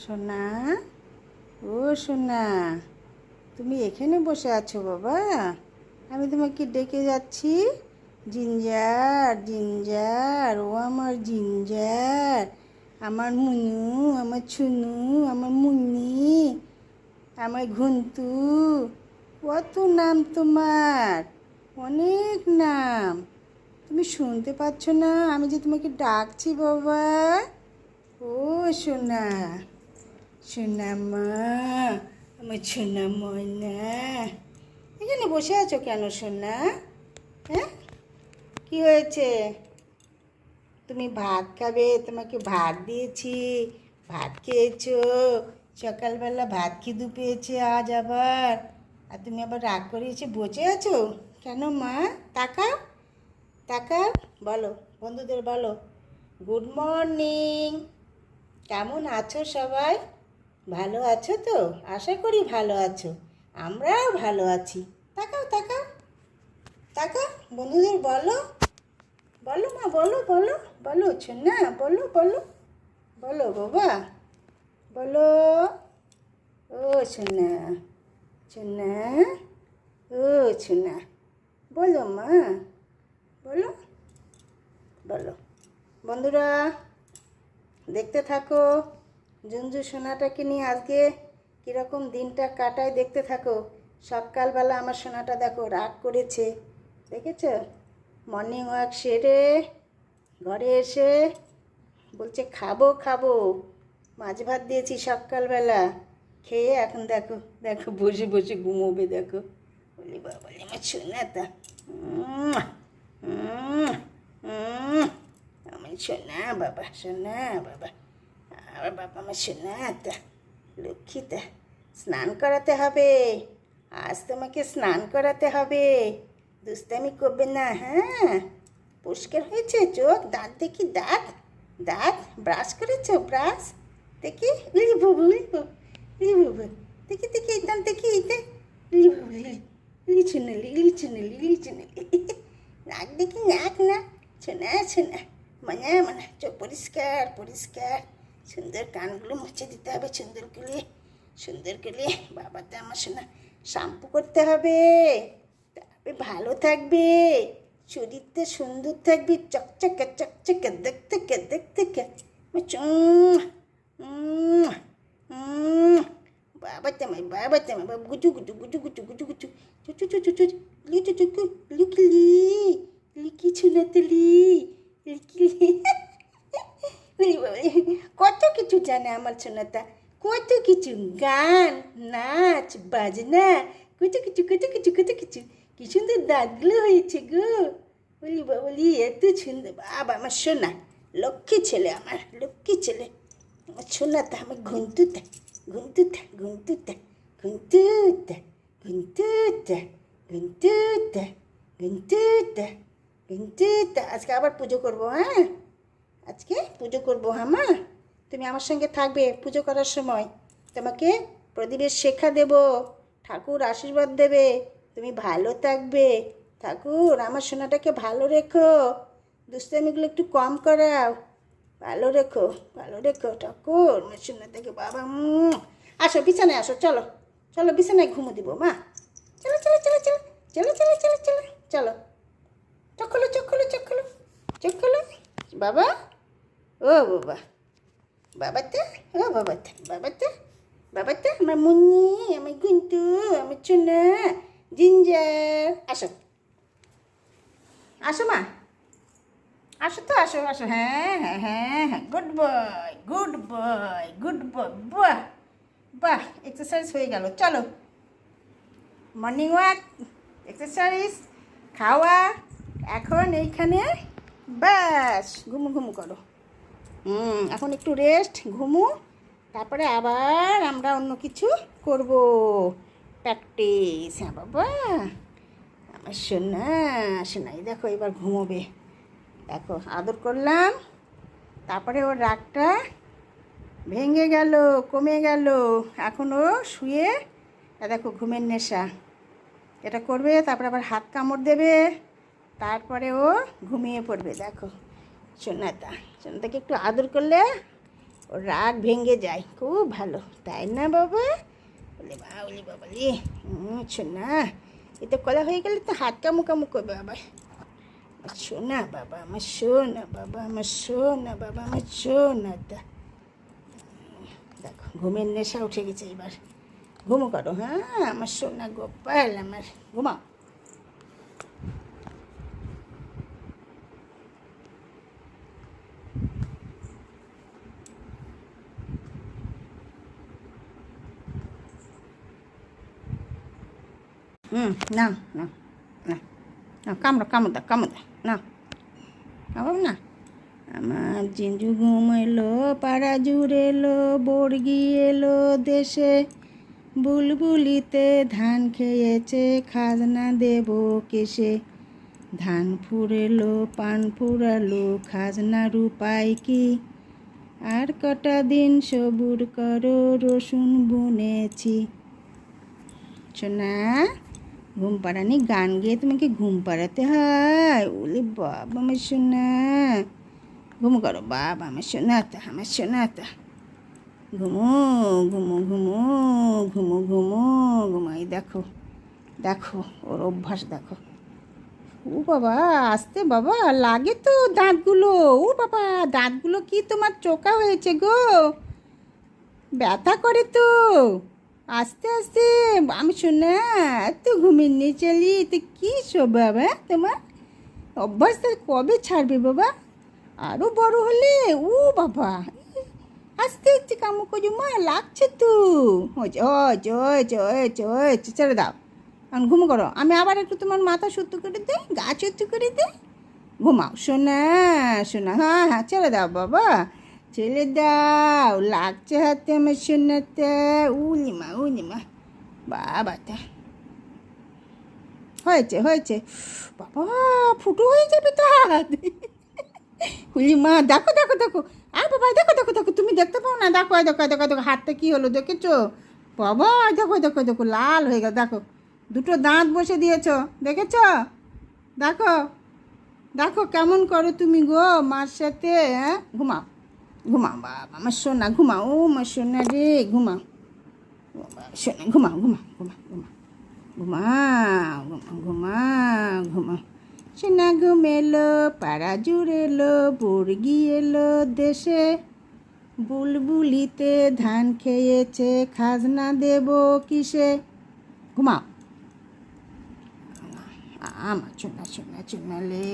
সোনা, ও সোনা, তুমি এখানে বসে আছো বাবা? আমি তোমাকে ডেকে যাচ্ছি। জিঞ্জার জিঞ্জার, ও আমার জিঞ্জার, আমার মুনু, আমার ছুনু, আমার মুন্নি, আমার ঘুন্টু। কত নাম তোমার, অনেক নাম। তুমি শুনতে পাচ্ছ না আমি যে তোমাকে ডাকছি বাবা? ও সোনা, সোনা মা, আমার সোনা ময়না, এখানে বসে আছো কেন সোনা? হ্যাঁ, কি হয়েছে? তুমি ভাত খাবে, তোমাকে ভাত দিয়েছি, ভাত খেয়েছো। সকালবেলা ভাত খিদু পেয়েছে আজ আবার, আর তুমি আবার রাগ করে এসে বসে আছো কেন মা? তাকাও তাকাও, বলো বন্ধুদের বলো গুড মর্নিং। কেমন আছো সবাই? ভালো আছো তো? আশা করি ভালো আছো, আমরাও ভালো আছি। তাকাও তাকাও তাকাও, বন্ধুদের বলো, বলো মা, বলো বলো বলো না, বলো বলো বলো বাবা, বলো। ও সোনা, সোনা, ও সোনা, বলো মা, বলো বলো। বন্ধুরা দেখতে থাকো জুঞ্জু সোনাটাকে নিয়ে আজকে কীরকম দিনটা কাটায়, দেখতে থাকো। সকালবেলা আমার সোনাটা দেখো রাগ করেছে, দেখেছ? মর্নিং ওয়াক সেরে ঘরে এসে বলছে খাবো খাবো, মাছ ভাত দিয়েছি সকালবেলা, খেয়ে এখন দেখো দেখো বসে বসে ঘুমোবে। দেখো, বলি বাবা আমার সোনাটা, আমার সোনা বাবা, সোনা বাবা, আমার বাবা আমার সোনাটা, লক্ষ্মীটা। স্নান করাতে হবে আজ, তোমাকে স্নান করাতে হবে, দুষ্টামি করবে না। হ্যাঁ, পরিষ্কার হয়েছে চোখ, দাঁত দেখি, দাঁত দাঁত ব্রাশ করেছো, ব্রাশ দেখি, উলি বাবু উলি বাবু, উলি বাবু দেখি দেখি, এই দাঁত দেখি, এইটা উলি বাবু, ইলি চুনালি, ইলি চুনালি, ইলি চুনালি, নাক দেখি, নাক না, শোনা শোনা, মানে মানে চোখ পরিষ্কার পরিষ্কার, সুন্দর কানগুলো মুছে দিতে হবে সুন্দর করে, সুন্দর করে। বাবাতে আমার শোনা শ্যাম্পু করতে হবে, তবে ভালো থাকবে, শরীরটা সুন্দর থাকবে, চকচকে চকচকে, দেখতে কে দেখতে কে। বাবাতে আমার, বাবাতে আমার, বাবা গুচু গুচু গুচু গুচু গুচু গুচু, চুচু চুচু চুচু, লিচু চুকু লিখলি, লিখি ছুনাতলি, লিখলি। কত কিছু জানে আমার সোনাটা, কত কিছু, গান নাচ বাজনা, কত কিছু কত কিছু কত কিছু। কি সুন্দর দাঁতগুলো হয়েছে গো, বলি বলি এত সুন্দর। বাবা আমার সোনা, লক্ষ্মী ছেলে, আমার লক্ষ্মী ছেলে, আমার সোনাটা, আমার ঘুন্টুটা ঘুন্টুটা ঘুন্টুটা ঘুন্টুটা ঘুন্টুটা ঘুন্টুটা ঘুন্টুটা ঘুন্টুটা। আজকে আবার পুজো করবো। হ্যাঁ, আজকে পুজো করবো। হ্যাঁ মা, তুমি আমার সঙ্গে থাকবে পুজো করার সময়, তোমাকে প্রদীপের শেখা দেব, ঠাকুর আশীর্বাদ দেবে, তুমি ভালো থাকবে। ঠাকুর আমার সোনাটাকে ভালো রেখো, দুষ্টামিগুলো একটু কম করাও, ভালো রেখো, ভালো রেখো ঠাকুর আমার সোনাটাকে। বাবা আসো বিছানায় আসো, চলো চলো বিছানায় ঘুমো দিব মা, চলো চলো চলো চলো চলো চলো চলো চলো চলো, চোখ খোলো চোখ খোলো চোখ খোলো চোখ খোলো। বাবা, ও বাবা, বাবাতে, ও বাবাতে, বাবাতে, বাবাতে, আমার মুন্নি, আমার গুন্টু, আমার চুনা জিঞ্জার। আসো আসো মা, আসো তো, আসো আসো। হ্যাঁ হ্যাঁ হ্যাঁ হ্যাঁ, good boy good boy good boy. বাহ বাহ, এক্সারসাইজ হয়ে গেল। চলো মর্নিং ওয়াক, এক্সারসাইজ, খাওয়া, এখন এইখানে ব্যাস ঘুমু ঘুমু করো। এখন একটু রেস্ট, ঘুমু, তারপরে আবার আমরা অন্য কিছু করব, প্র্যাকটিস। হ্যাঁ বাবা আমার সোনা, সোনাই দেখো এবার ঘুমোবে। দেখো আদর করলাম, তারপরে ওর রাগটা ভেঙে গেল, কমে গেল, এখন ও শুয়ে দেখো ঘুমের নেশা এটা করবে, তারপরে আবার হাত কামড় দেবে, তারপরে ও ঘুমিয়ে পড়বে। দেখো সোনাটা, সোনাটাকে একটু আদর করলে ওর রাগ ভেঙে যায়, খুব ভালো, তাই না বাবা? ওলি বাবা লি, শোনা, এ তো কলা হয়ে গেলে তো হাত কামু কামু করবে আবার। আমার শোনা বাবা, আমার শোনা বাবা, আমার শোনা বাবা, আমার শোনাটা। দেখো ঘুমের নেশা উঠে গেছে এবার, ঘুমো করো, হ্যাঁ আমার সোনা গোপাল আমার, ঘুমাও। না না না না, কামড়ো কামড় দাও, কামড় দাও, না কামড় না। আমার জিঞ্জু ঘুম এলো, পাড়া জুড়ে এলো, বর্গি এলো দেশে, বুলবুলিতে ধান খেয়েছে, খাজনা দেব কেসে। ধান ফুরেলো, পান ফুরালো, খাজনার উপায় কি? আর কটা দিন সবুর করো, রসুন বুনেছি। শোনা, ঘুম পাড়ানি গান গেয়ে তোমাকে ঘুম পাড়াতে হয়? ওলে বাবা আমার শোনা, ঘুমো করো বাবা আমার শোনাতা, আমার শোনাতা। ঘুমো ঘুমো ঘুমো ঘুমো ঘুমো ঘুমাই। দেখো দেখো ওর অভ্যাস দেখো। ও বাবা আস্তে বাবা, লাগে তো দাঁতগুলো। ও বাবা দাঁতগুলো কি তোমার চোকা হয়েছে গো, ব্যথা করে তো। আস্তে আস্তে, আমি শোনা এত ঘুমিয়ে নিয়ে চলি তো কী স্বভাব, হ্যাঁ তোমার? অভ্যাসটা কবে ছাড়বে বাবা? আরও বড় হলে, ও বাবা আস্তে আস্তে কামু করি মা, লাগছে তো। ছেড়ে দাও, এখন ঘুমো করো। আমি আবার একটু তোমার মাথা সুত্তু করে দিই, গা সুত্তু করে দিই, ঘুমাও শোনা শোনা। হ্যাঁ হ্যাঁ ছেড়ে দাও বাবা, ছেড়ে দাও, লাগছে হাতে আমার শোনাতে। উলিমা বাবাটা হয়েছে হয়েছে বাবা, ফুটো হয়ে যাবে তো হাত। উলিমা দেখো দেখো দেখো, আর বাবা দেখো দেখো দেখো, তুমি দেখতে পাও না? দেখো দেখো দেখো দেখো হাতটা কী হলো দেখেছো বাবা? দেখো দেখো দেখো লাল হয়ে গেল, দেখো দুটো দাঁত বসে দিয়েছো, দেখেছো? দেখো দেখো কেমন করো তুমি গো মার সাথে, হ্যাঁ? ঘুমাও ঘুমাও বাবা আমার সোনা, ঘুমাও ও আমার সোনা রে, ঘুমাও সোনা, ঘুমাও ঘুমাও ঘুমাও ঘুমাও ঘুমাও ঘুমাও ঘুমাও সোনা। ঘুম এলো, পাড়া জুড়ে এলো, বর্গি এলো দেশে, বুলবুলিতে ধান খেয়েছে, খাজনা দেব কিসে? ঘুমাও আমার সোনা সোনা সোনালে।